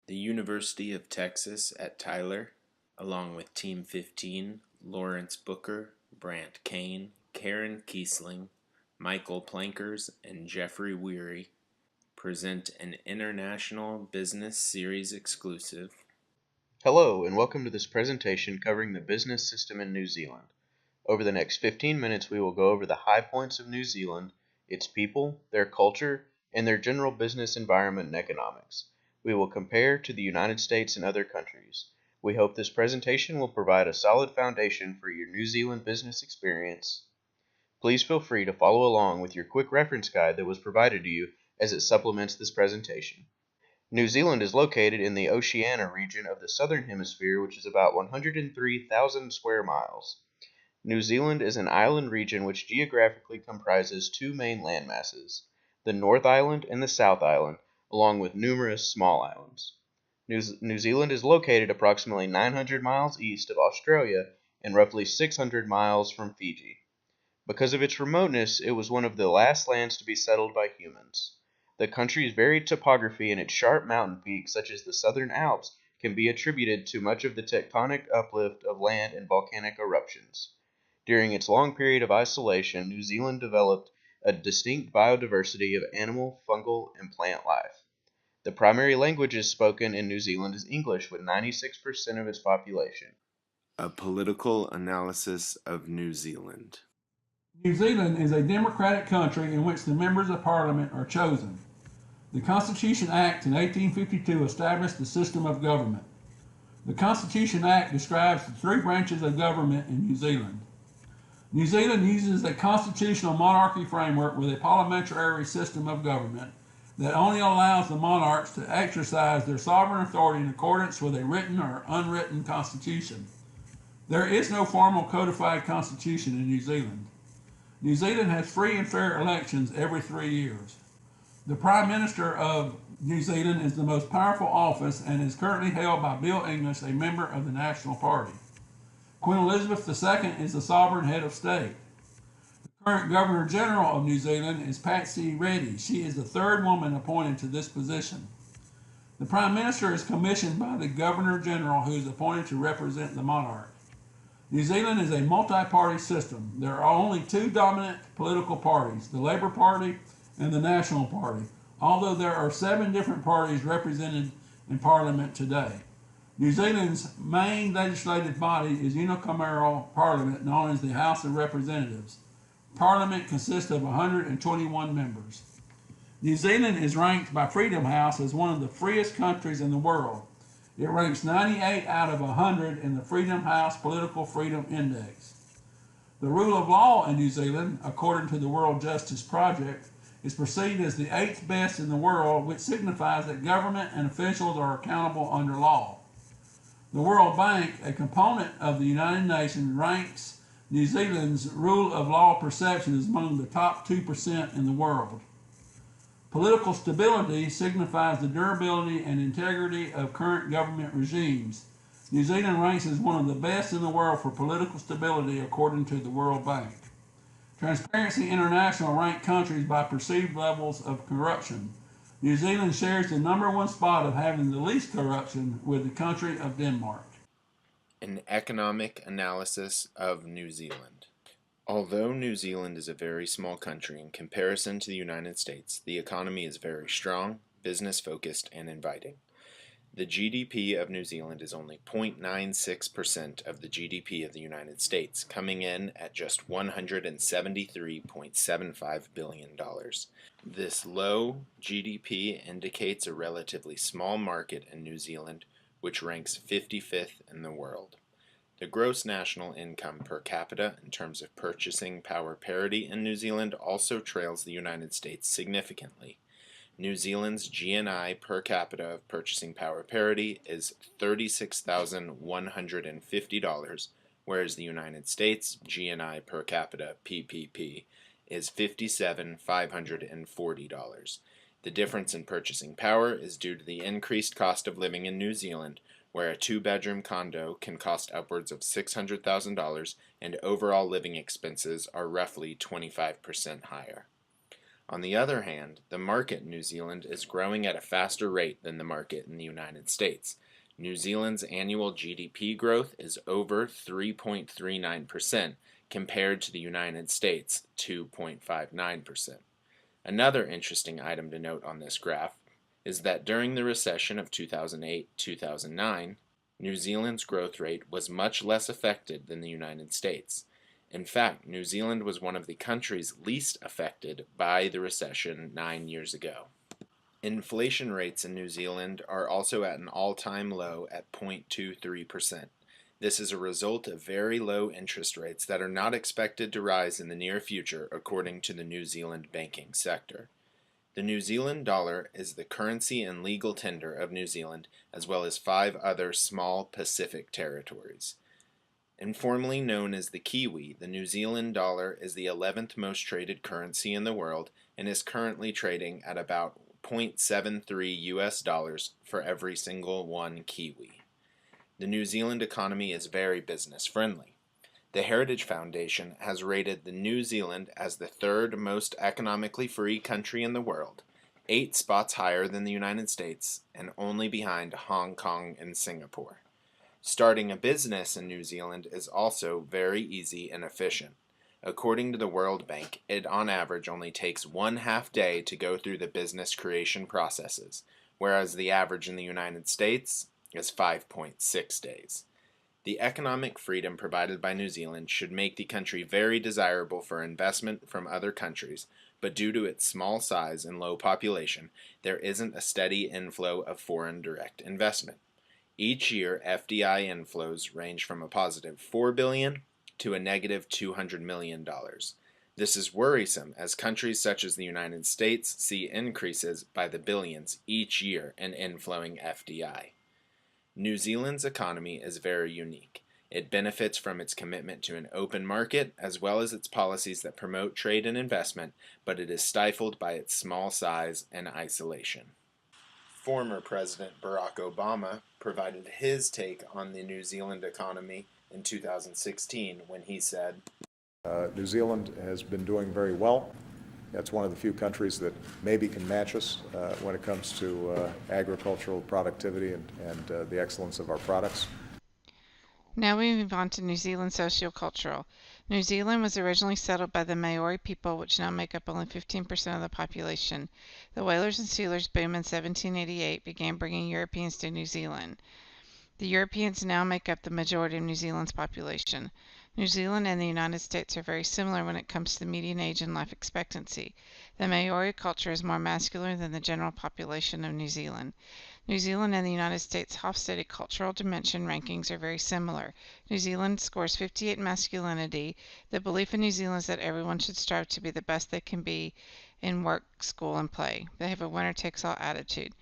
The University of Texas at Tyler, along with Team 15, Lawrence Booker, Brant Cain, Karen Kiessling, Michael Plankers, and Jeffrey Wherry, present an International Business Series exclusive. Hello, and welcome to this presentation covering the business system in New Zealand. Over the next 15 minutes, we will go over the high points of New Zealand, its people, their culture, and their general business environment and economics. We will compare to the United States and other countries. We hope this presentation will provide a solid foundation for your New Zealand business experience. Please feel free to follow along with your quick reference guide that was provided to you as it supplements this presentation. New Zealand is located in the Oceania region of the Southern Hemisphere, which is about 103,000 square miles. New Zealand is an island region which geographically comprises two main landmasses, the North Island and the South Island, along with numerous small islands. New Zealand is located approximately 900 miles east of Australia and roughly 600 miles from Fiji. Because of its remoteness, it was one of the last lands to be settled by humans. The country's varied topography and its sharp mountain peaks, such as the Southern Alps, can be attributed to much of the tectonic uplift of land and volcanic eruptions. During its long period of isolation, New Zealand developed a distinct biodiversity of animal, fungal, and plant life. The primary languages spoken in New Zealand is English, with 96% of its population. A political analysis of New Zealand. New Zealand is a democratic country in which the members of parliament are chosen. The Constitution Act in 1852 established the system of government. The Constitution Act describes the three branches of government in New Zealand. New Zealand uses a constitutional monarchy framework with a parliamentary system of government that only allows the monarchs to exercise their sovereign authority in accordance with a written or unwritten constitution. There is no formal codified constitution in New Zealand. New Zealand has free and fair elections every 3 years. The Prime Minister of New Zealand is the most powerful office and is currently held by Bill English, a member of the National Party. Queen Elizabeth II is the sovereign head of state. The current Governor General of New Zealand is Patsy Reddy. She is the third woman appointed to this position. The Prime Minister is commissioned by the Governor General, who is appointed to represent the monarch. New Zealand is a multi-party system. There are only two dominant political parties, the Labour Party and the National Party, although there are 7 different parties represented in Parliament today. New Zealand's main legislative body is unicameral Parliament, known as the House of Representatives. Parliament consists of 121 members. New Zealand is ranked by Freedom House as one of the freest countries in the world. It ranks 98 out of 100 in the Freedom House Political Freedom Index. The rule of law in New Zealand, according to the World Justice Project, is perceived as the 8th best in the world, which signifies that government and officials are accountable under law. The World Bank, a component of the United Nations, ranks New Zealand's rule of law perception as among the top 2% in the world. Political stability signifies the durability and integrity of current government regimes. New Zealand ranks as one of the best in the world for political stability according to the World Bank. Transparency International ranked countries by perceived levels of corruption. New Zealand shares the #1 spot of having the least corruption with the country of Denmark. An economic analysis of New Zealand. Although New Zealand is a very small country in comparison to the United States, the economy is very strong, business-focused, and inviting. The GDP of New Zealand is only 0.96% of the GDP of the United States, coming in at just $173.75 billion. This low GDP indicates a relatively small market in New Zealand, which ranks 55th in the world. The gross national income per capita in terms of purchasing power parity in New Zealand also trails the United States significantly. New Zealand's GNI per capita of purchasing power parity is $36,150, whereas the United States GNI per capita PPP is $57,540. The difference in purchasing power is due to the increased cost of living in New Zealand, where a 2-bedroom condo can cost upwards of $600,000 and overall living expenses are roughly 25% higher. On the other hand, the market in New Zealand is growing at a faster rate than the market in the United States. New Zealand's annual GDP growth is over 3.39% compared to the United States' 2.59%. Another interesting item to note on this graph is that during the recession of 2008-2009, New Zealand's growth rate was much less affected than the United States. In fact, New Zealand was one of the countries least affected by the recession 9 years ago. Inflation rates in New Zealand are also at an all-time low at 0.23%. This is a result of very low interest rates that are not expected to rise in the near future, according to the New Zealand banking sector. The New Zealand dollar is the currency and legal tender of New Zealand, as well as 5 other small Pacific territories. Informally known as the Kiwi, the New Zealand dollar is the 11th most traded currency in the world and is currently trading at about 0.73 US dollars for every single one Kiwi. The New Zealand economy is very business friendly. The Heritage Foundation has rated the New Zealand as the 3rd most economically free country in the world, 8 spots higher than the United States and only behind Hong Kong and Singapore. Starting a business in New Zealand is also very easy and efficient. According to the World Bank, it on average only takes 1/2 day to go through the business creation processes, whereas the average in the United States is 5.6 days. The economic freedom provided by New Zealand should make the country very desirable for investment from other countries, but due to its small size and low population, there isn't a steady inflow of foreign direct investment. Each year, FDI inflows range from a positive $4 billion to a negative $200 million. This is worrisome as countries such as the United States see increases by the billions each year in inflowing FDI. New Zealand's economy is very unique. It benefits from its commitment to an open market as well as its policies that promote trade and investment, but it is stifled by its small size and isolation. Former President Barack Obama provided his take on the New Zealand economy in 2016 when he said, New Zealand has been doing very well. That's one of the few countries that maybe can match us when it comes to agricultural productivity and the excellence of our products. Now we move on to New Zealand sociocultural. New Zealand was originally settled by the Maori people, which now make up only 15% of the population. The whalers and sealers' boom in 1788 began bringing Europeans to New Zealand. The Europeans now make up the majority of New Zealand's population. New Zealand and the United States are very similar when it comes to the median age and life expectancy. The Maori culture is more masculine than the general population of New Zealand. New Zealand and the United States Hofstede cultural dimension rankings are very similar. New Zealand scores 58 masculinity. The belief in New Zealand is that everyone should strive to be the best they can be in work, school, and play. They have a winner-takes-all attitude.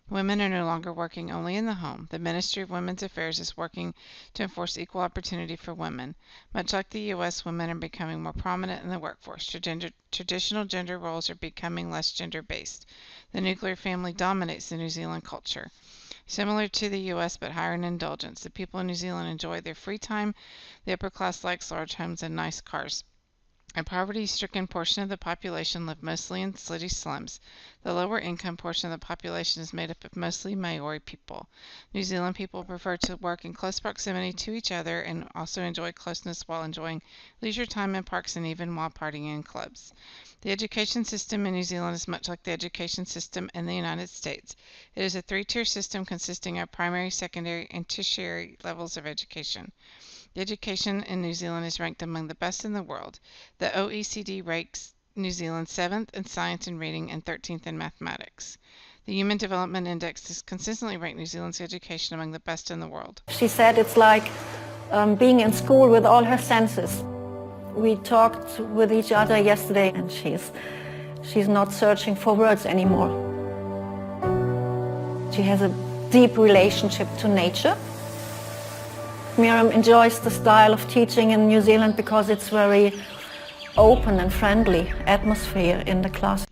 Women are no longer working only in the home. The Ministry of Women's Affairs is working to enforce equal opportunity for women. Much like the U.S., women are becoming more prominent in the workforce. Traditional gender roles are becoming less gender-based. The nuclear family dominates the New Zealand culture. Similar to the U.S. but higher in indulgence, the people in New Zealand enjoy their free time. The upper class likes large homes and nice cars. A poverty-stricken portion of the population live mostly in city slums. The lower income portion of the population is made up of mostly Maori people. New Zealand people prefer to work in close proximity to each other and also enjoy closeness while enjoying leisure time in parks and even while partying in clubs. The education system in New Zealand is much like the education system in the United States. It is a 3-tier system consisting of primary, secondary, and tertiary levels of education. The education in New Zealand is ranked among the best in the world. The OECD ranks New Zealand 7th in science and reading and 13th in mathematics. The Human Development Index has consistently ranked New Zealand's education among the best in the world. She said it's like being in school with all her senses. We talked with each other yesterday and she's not searching for words anymore. She has a deep relationship to nature. Miriam enjoys the style of teaching in New Zealand because it's very open and friendly atmosphere in the class.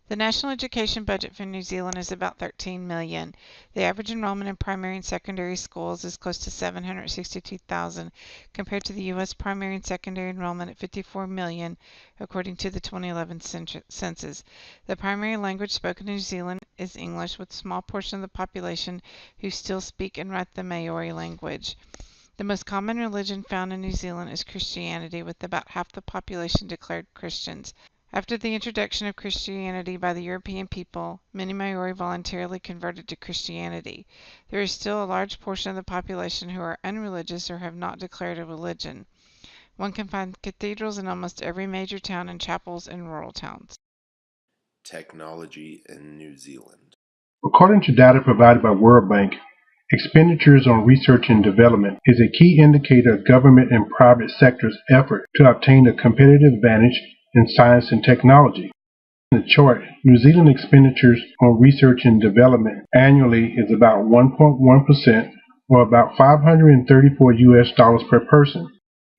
The national education budget for New Zealand is about $13 million. The average enrollment in primary and secondary schools is close to 762,000 compared to the U.S. primary and secondary enrollment at 54 million according to the 2011 census. The primary language spoken in New Zealand is English, with a small portion of the population who still speak and write the Maori language. The most common religion found in New Zealand is Christianity, with about half the population declared Christians. After the introduction of Christianity by the European people, many Maori voluntarily converted to Christianity. There is still a large portion of the population who are unreligious or have not declared a religion. One can find cathedrals in almost every major town and chapels in rural towns. Technology in New Zealand. According to data provided by World Bank, expenditures on research and development is a key indicator of government and private sector's effort to obtain a competitive advantage in science and technology. In the chart, New Zealand expenditures on research and development annually is about 1.1%, or about $534 per person.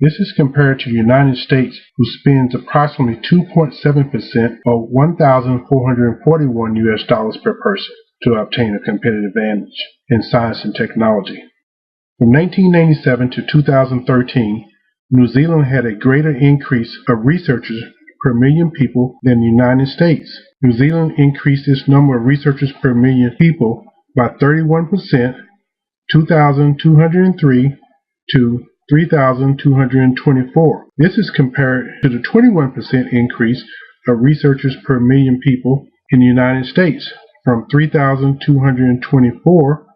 This is compared to the United States, who spends approximately 2.7%, or $1,441 per person, to obtain a competitive advantage in science and technology. From 1997 to 2013, New Zealand had a greater increase of researchers per million people than the United States. New Zealand increased its number of researchers per million people by 31%, 2,203 to 3,224. This is compared to the 21% increase of researchers per million people in the United States, from 3,224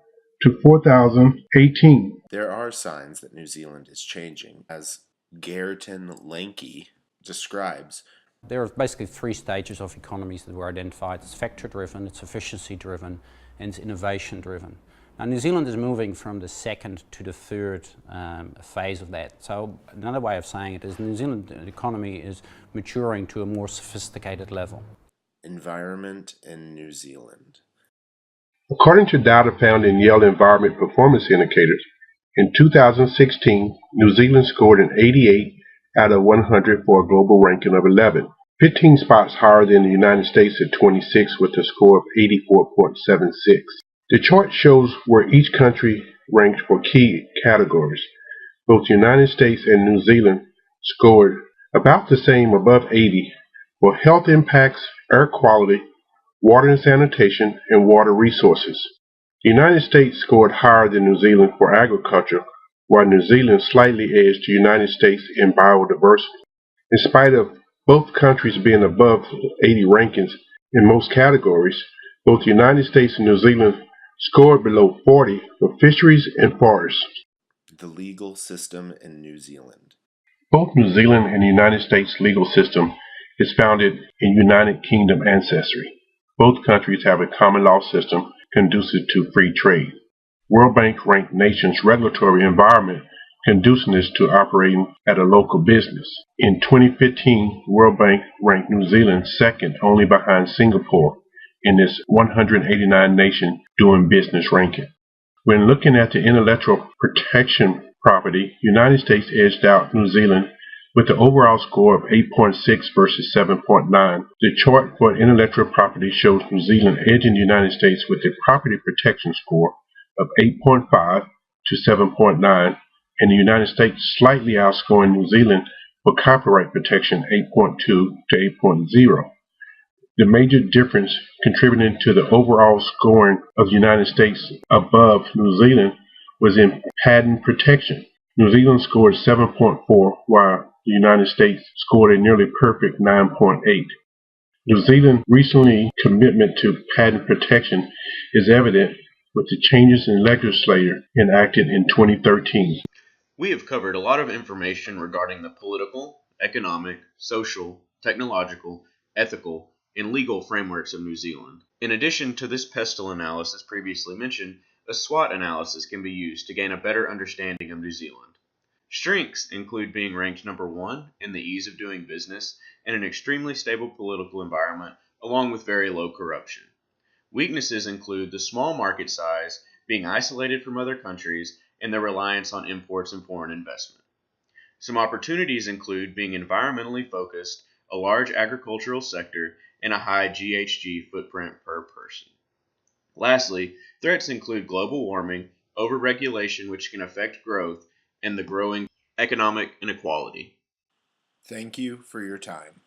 to 4,018. There are signs that New Zealand is changing, as Gerritsen Lanke describes. There are basically three stages of economies that were identified. It's factor-driven, it's efficiency-driven, and it's innovation-driven. Now, New Zealand is moving from the second to the third phase of that. So another way of saying it is the New Zealand economy is maturing to a more sophisticated level. Environment in New Zealand. According to data found in Yale Environment Performance Indicators, in 2016, New Zealand scored an 88 out of 100 for a global ranking of 11, 15 spots higher than the United States at 26 with a score of 84.76. The chart shows where each country ranked for key categories. Both the United States and New Zealand scored about the same, above 80, for health impacts, air quality, water and sanitation, and water resources. The United States scored higher than New Zealand for agriculture, while New Zealand slightly edged the United States in biodiversity. In spite of both countries being above 80 rankings in most categories, both the United States and New Zealand scored below 40 for fisheries and forests. The legal system in New Zealand. Both New Zealand and the United States legal system is founded in United Kingdom ancestry. Both countries have a common law system conducive to free trade. World Bank ranked nations' regulatory environment conducive to operating at a local business. In 2015, World Bank ranked New Zealand second only behind Singapore in its 189 nation doing business ranking. When looking at the intellectual protection property, United States edged out New Zealand with the overall score of 8.6 versus 7.9. The chart for intellectual property shows New Zealand edging the United States with a property protection score of 8.5 to 7.9, and the United States slightly outscoring New Zealand for copyright protection 8.2 to 8.0. The major difference contributing to the overall scoring of the United States above New Zealand was in patent protection. New Zealand scored 7.4, while the United States scored a nearly perfect 9.8. New Zealand's recent commitment to patent protection is evident with the changes in legislation enacted in 2013. We have covered a lot of information regarding the political, economic, social, technological, ethical, and legal frameworks of New Zealand. In addition to this pestle analysis previously mentioned, a SWOT analysis can be used to gain a better understanding of New Zealand. Strengths include being ranked number 1 in the ease of doing business and an extremely stable political environment, along with very low corruption. Weaknesses include the small market size, being isolated from other countries, and the reliance on imports and foreign investment. Some opportunities include being environmentally focused, a large agricultural sector, and a high GHG footprint per person. Lastly, threats include global warming, overregulation which can affect growth, and the growing economic inequality. Thank you for your time.